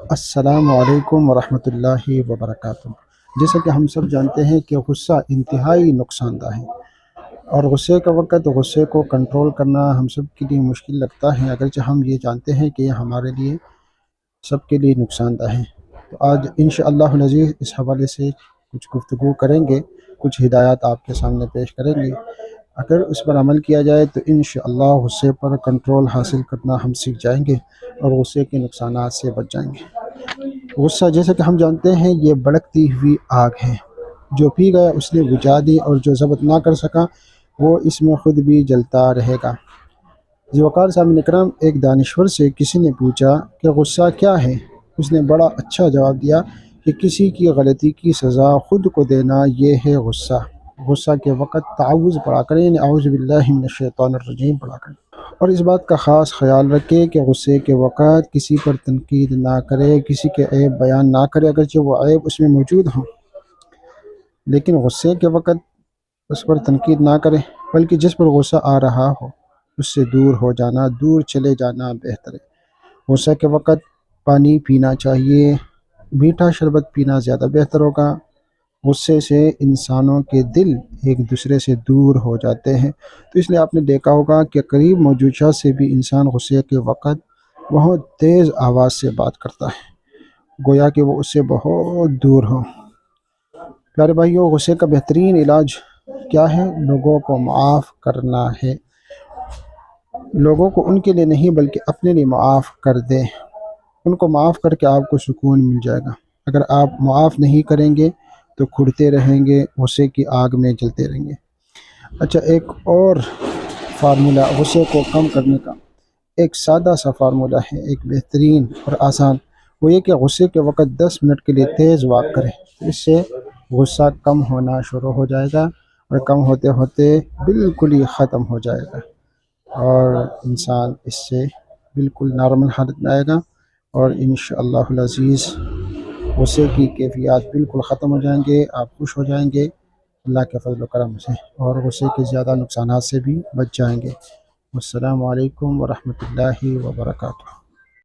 السلام علیکم ورحمۃ اللہ وبرکاتہ۔ جیسا کہ ہم سب جانتے ہیں کہ غصہ انتہائی نقصان دہ ہے، اور غصے کا وقت غصے کو کنٹرول کرنا ہم سب کے لیے مشکل لگتا ہے، اگرچہ ہم یہ جانتے ہیں کہ یہ ہمارے لیے سب کے لیے نقصان دہ ہے۔ تو آج انشاءاللہ العزیز اس حوالے سے کچھ گفتگو کریں گے، کچھ ہدایات آپ کے سامنے پیش کریں گے۔ اگر اس پر عمل کیا جائے تو انشاءاللہ غصے پر کنٹرول حاصل کرنا ہم سیکھ جائیں گے اور غصے کے نقصانات سے بچ جائیں گے۔ غصہ جیسا کہ ہم جانتے ہیں یہ بھڑکتی ہوئی آگ ہے، جو پی گیا اس نے بجھا دی، اور جو ضبط نہ کر سکا وہ اس میں خود بھی جلتا رہے گا۔ ذی وقار صاحب اکرم، ایک دانشور سے کسی نے پوچھا کہ غصہ کیا ہے؟ اس نے بڑا اچھا جواب دیا کہ کسی کی غلطی کی سزا خود کو دینا، یہ ہے غصہ۔ غصہ کے وقت تعوذ پڑھا کریں، یعنی اعوذ باللہ من الشیطان الرجیم پڑھا کریں، اور اس بات کا خاص خیال رکھیں کہ غصے کے وقت کسی پر تنقید نہ کرے، کسی کے عیب بیان نہ کرے اگرچہ وہ عیب اس میں موجود ہوں، لیکن غصے کے وقت اس پر تنقید نہ کرے، بلکہ جس پر غصہ آ رہا ہو اس سے دور ہو جانا، دور چلے جانا بہتر ہے۔ غصہ کے وقت پانی پینا چاہیے، میٹھا شربت پینا زیادہ بہتر ہوگا۔ غصے سے انسانوں کے دل ایک دوسرے سے دور ہو جاتے ہیں، تو اس لیے آپ نے دیکھا ہوگا کہ قریب موجود شخص سے بھی انسان غصے کے وقت بہت تیز آواز سے بات کرتا ہے، گویا کہ وہ اس سے بہت دور ہو۔ پیارے بھائیو، غصے کا بہترین علاج کیا ہے؟ لوگوں کو معاف کرنا ہے۔ لوگوں کو ان کے لیے نہیں بلکہ اپنے لیے معاف کر دیں، ان کو معاف کر کے آپ کو سکون مل جائے گا۔ اگر آپ معاف نہیں کریں گے تو کھڑتے رہیں گے، غصے کی آگ میں جلتے رہیں گے۔ اچھا، ایک اور فارمولہ غصے کو کم کرنے کا، ایک سادہ سا فارمولہ ہے، ایک بہترین اور آسان، وہ یہ کہ غصے کے وقت 10 منٹ کے لیے تیز واک کریں، اس سے غصہ کم ہونا شروع ہو جائے گا، اور کم ہوتے ہوتے بالکل ہی ختم ہو جائے گا، اور انسان اس سے بالکل نارمل حالت میں آئے گا، اور انشاءاللہ العزیز غصے کی کیفیات بالکل ختم ہو جائیں گے، آپ خوش ہو جائیں گے اللہ کے فضل و کرم سے، اور غصے کے زیادہ نقصانات سے بھی بچ جائیں گے۔ السلام علیکم ورحمۃ اللہ وبرکاتہ۔